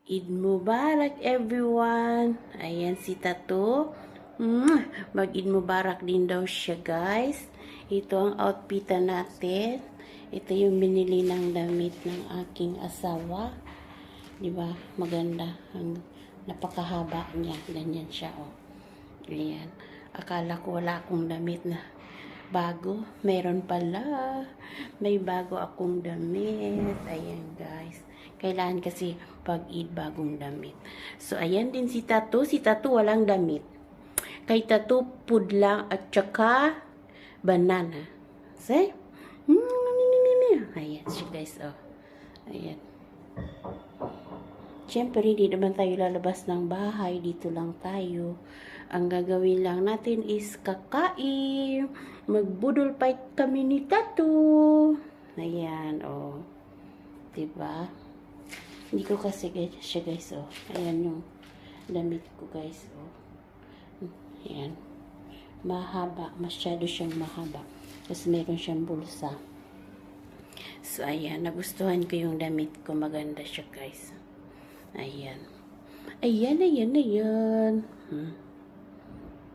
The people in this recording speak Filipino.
Eid Mubarak everyone. Ayan si Tato. Mag-Eid Mubarak din daw siya guys. Ito ang outfitan natin. Ito yung binili ng damit ng aking asawa. Diba? Maganda. Napakahaba niya. Ganyan siya oh. Ayan. Akala ko wala akong damit na bago. Meron pala. May bago akong damit. Ayan guys. Kailangan kasi pag-Eid bagong damit. So, ayan din si Tato. Si Tato walang damit. Kay Tato, pudlang at saka banana. See? Ayan siya guys. Oh. Ayan. Siyempre, di naman tayo lalabas ng bahay. Dito lang tayo. Ang gagawin lang natin is kakain. Magbudol fight kami ni Tato. Ayan, oh. Diba? Hindi ko kasi siya guys, oh. Ayan yung damit ko guys, oh. Ayan. Mahaba. Masyado siyang mahaba. Tapos meron siyang bulsa. So, ayan. Nagustuhan ko yung damit ko. Maganda siya guys. Ayan. Ayan, ayan, ayan.